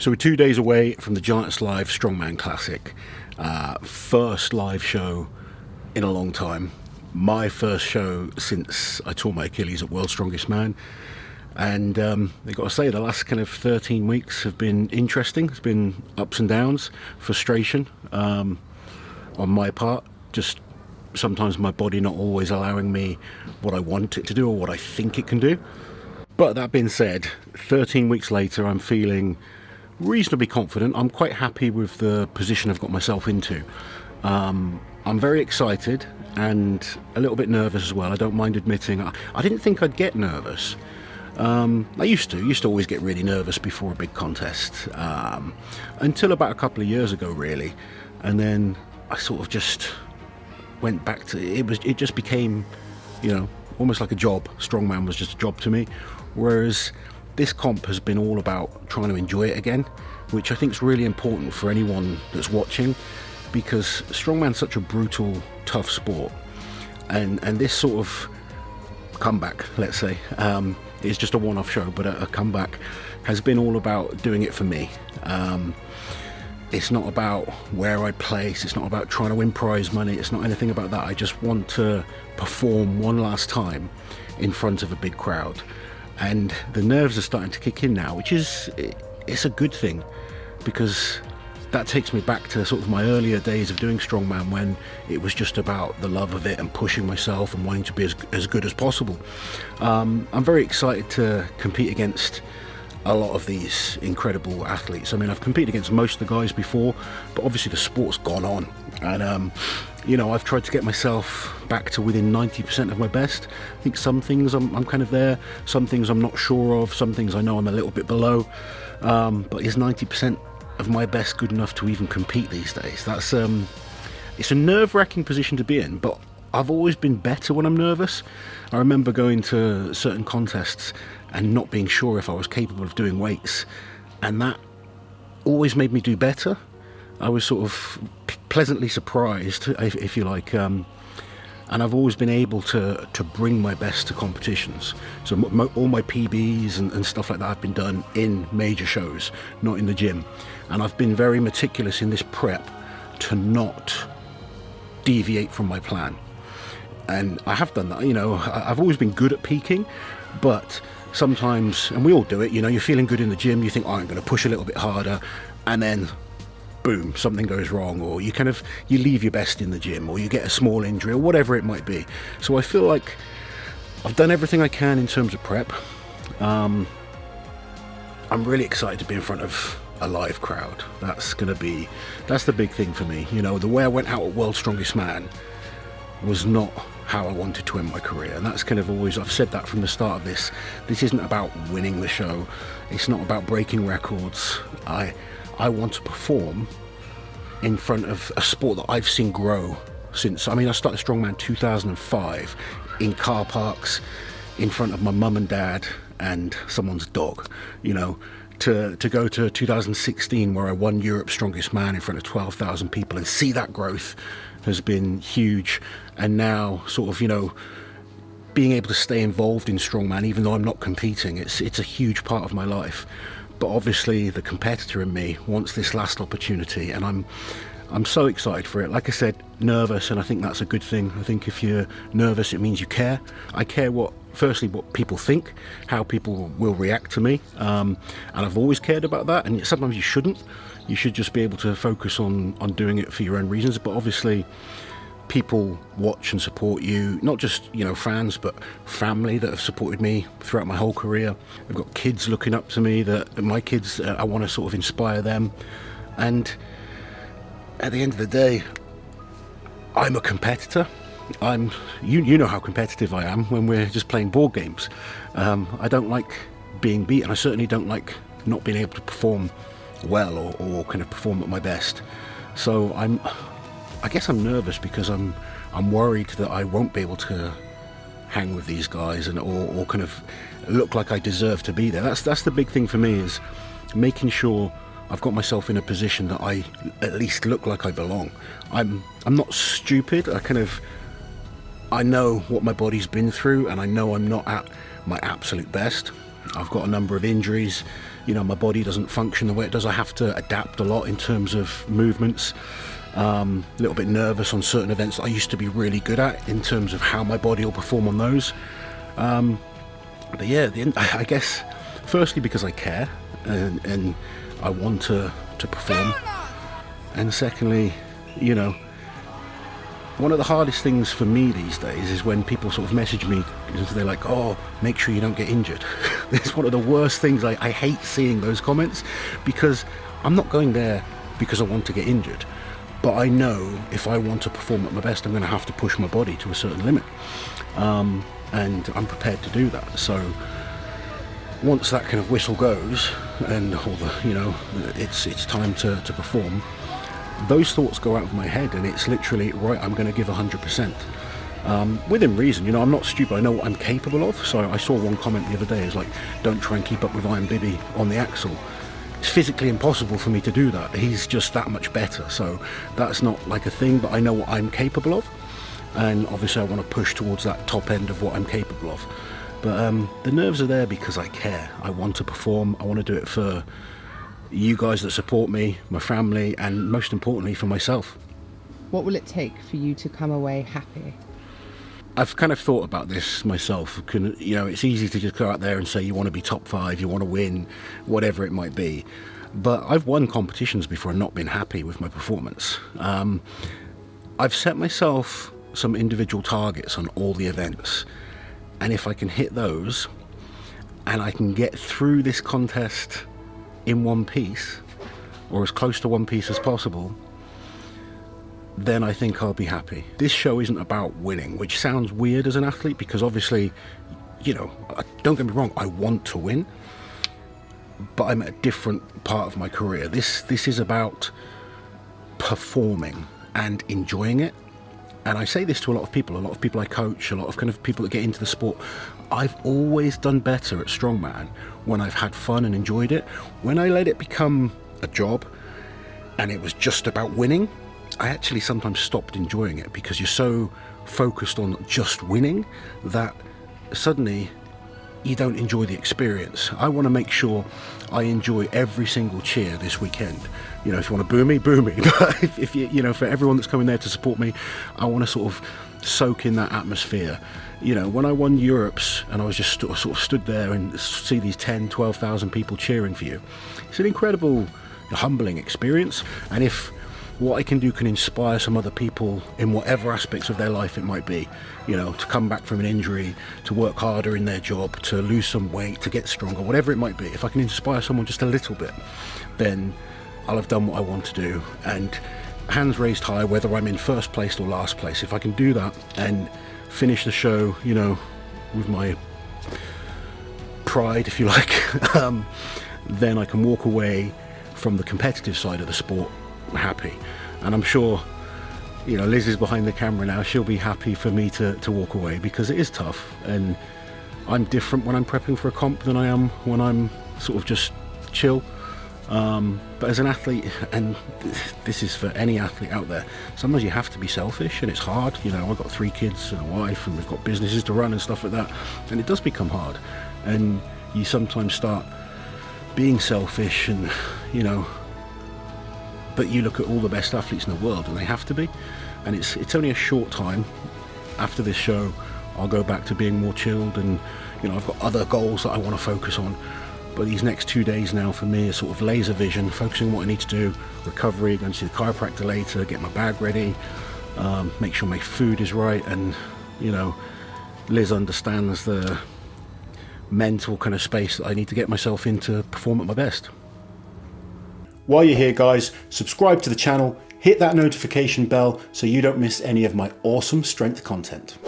So we're 2 days away from the Giants Live Strongman Classic. First live show in a long time. My first show since I tore my Achilles at World's Strongest Man. And I've got to say, the last kind of 13 weeks have been interesting. It's been ups and downs, frustration on my part. Just sometimes my body not always allowing me what I want it to do or what I think it can do. But that being said, 13 weeks later, I'm feeling reasonably confident. I'm quite happy with the position I've got myself into. I'm very excited and a little bit nervous as well. I don't mind admitting I didn't think I'd get nervous. I used to always get really nervous before a big contest, until about a couple of years ago really, and then I sort of just went back to it just became, almost like a job. Strongman was just a job to me, whereas this comp has been all about trying to enjoy it again, which I think is really important for anyone that's watching, because strongman's such a brutal, tough sport, and this sort of comeback, let's say, is just a one-off show, but a comeback has been all about doing it for me. It's not about where I place, it's not about trying to win prize money, it's not anything about that. I just want to perform one last time in front of a big crowd. And the nerves are starting to kick in now, which it's a good thing, because that takes me back to sort of my earlier days of doing strongman, when it was just about the love of it and pushing myself and wanting to be as good as possible. I'm very excited to compete against a lot of these incredible athletes. I mean, I've competed against most of the guys before, but obviously the sport's gone on, and I've tried to get myself back to within 90% of my best. I think some things I'm kind of there, some things I'm not sure of, some things I know I'm a little bit below, but is 90% of my best good enough to even compete these days? That's it's a nerve-wracking position to be in, but I've always been better when I'm nervous. I remember going to certain contests and not being sure if I was capable of doing weights, and that always made me do better. I was sort of pleasantly surprised, if you like, and I've always been able to bring my best to competitions. So all my PBs and stuff like that have been done in major shows, not in the gym. And I've been very meticulous in this prep to not deviate from my plan. And I have done that. I've always been good at peaking, but sometimes, and we all do it, you're feeling good in the gym, you think, I'm going to push a little bit harder, and then boom, something goes wrong, or you leave your best in the gym, or you get a small injury, or whatever it might be. So I feel like I've done everything I can in terms of prep. I'm really excited to be in front of a live crowd. That's the big thing for me. The way I went out at World's Strongest Man was not how I wanted to end my career, and that's kind of always, I've said that from the start of this isn't about winning the show, it's not about breaking records. I want to perform in front of a sport that I've seen grow since, I started Strongman 2005 in car parks, in front of my mum and dad and someone's dog, to go to 2016 where I won Europe's Strongest Man in front of 12,000 people and see that growth has been huge. And now sort of, being able to stay involved in strongman, even though I'm not competing, it's a huge part of my life. But obviously the competitor in me wants this last opportunity, and I'm so excited for it. Like I said, nervous, and I think that's a good thing. I think if you're nervous, it means you care. I care firstly what people think, how people will react to me, and I've always cared about that. And sometimes you shouldn't. You should just be able to focus on doing it for your own reasons. But obviously people watch and support you, not just fans, but family that have supported me throughout my whole career. I've got kids looking up to me, that my kids, I want to sort of inspire them. And at the end of the day, I'm a competitor. You know how competitive I am when we're just playing board games. I don't like being beaten. I certainly don't like not being able to perform well or kind of perform at my best. So I guess I'm nervous because I'm worried that I won't be able to hang with these guys or kind of look like I deserve to be there. That's the big thing for me, is making sure I've got myself in a position that I at least look like I belong. I'm not stupid. I know what my body's been through, and I know I'm not at my absolute best. I've got a number of injuries, my body doesn't function the way it does. I have to adapt a lot in terms of movements. A little bit nervous on certain events that I used to be really good at in terms of how my body will perform on those. But yeah, I guess firstly because I care and I want to perform, and secondly, one of the hardest things for me these days is when people sort of message me and they're like, oh, make sure you don't get injured. It's one of the worst things. I hate seeing those comments, because I'm not going there because I want to get injured, but I know if I want to perform at my best, I'm going to have to push my body to a certain limit, and I'm prepared to do that. So once that kind of whistle goes and all the, it's time to perform, those thoughts go out of my head, and it's literally, right, I'm going to give 100%. Within reason, I'm not stupid, I know what I'm capable of. So I saw one comment the other day, is like, don't try and keep up with Iron Bibby on the axle. It's physically impossible for me to do that. He's just that much better. So that's not like a thing, but I know what I'm capable of. And obviously I want to push towards that top end of what I'm capable of. But the nerves are there because I care. I want to perform. I want to do it for you guys that support me, my family, and most importantly for myself. What will it take for you to come away happy? I've kind of thought about this myself. It's easy to just go out there and say you want to be top 5, you want to win, whatever it might be. But I've won competitions before and not been happy with my performance. I've set myself some individual targets on all the events, and if I can hit those and I can get through this contest in one piece, or as close to one piece as possible, then I think I'll be happy. This show isn't about winning, which sounds weird as an athlete, because obviously, don't get me wrong, I want to win, but I'm at a different part of my career. This is about performing and enjoying it. And I say this to a lot of people I coach, a lot of kind of people that get into the sport. I've always done better at strongman when I've had fun and enjoyed it. When I let it become a job and it was just about winning, I actually sometimes stopped enjoying it, because you're so focused on just winning that suddenly you don't enjoy the experience. I want to make sure I enjoy every single cheer this weekend. If you want to boo me, boo me. But if you, for everyone that's coming there to support me, I want to sort of soak in that atmosphere. When I won Europe's and I was just sort of stood there and see these 10, 12,000 people cheering for you, it's an incredible, humbling experience. And if what I can do can inspire some other people in whatever aspects of their life it might be, to come back from an injury, to work harder in their job, to lose some weight, to get stronger, whatever it might be, if I can inspire someone just a little bit, then I'll have done what I want to do. And hands raised high, whether I'm in first place or last place, if I can do that and finish the show, with my pride, if you like, then I can walk away from the competitive side of the sport happy. And I'm sure Liz is behind the camera now, she'll be happy for me to walk away, because it is tough, and I'm different when I'm prepping for a comp than I am when I'm sort of just chill. But as an athlete, and this is for any athlete out there, sometimes you have to be selfish, and it's hard. I've got 3 kids and a wife, and we've got businesses to run and stuff like that, and it does become hard, and you sometimes start being selfish, and but you look at all the best athletes in the world, and they have to be. And it's only a short time. After this show, I'll go back to being more chilled, and I've got other goals that I want to focus on. But these next 2 days now for me are sort of laser vision, focusing on what I need to do, recovery, going to see the chiropractor later, get my bag ready, make sure my food is right, and Liz understands the mental kind of space that I need to get myself in to perform at my best. While you're here, guys, subscribe to the channel, hit that notification bell so you don't miss any of my awesome strength content.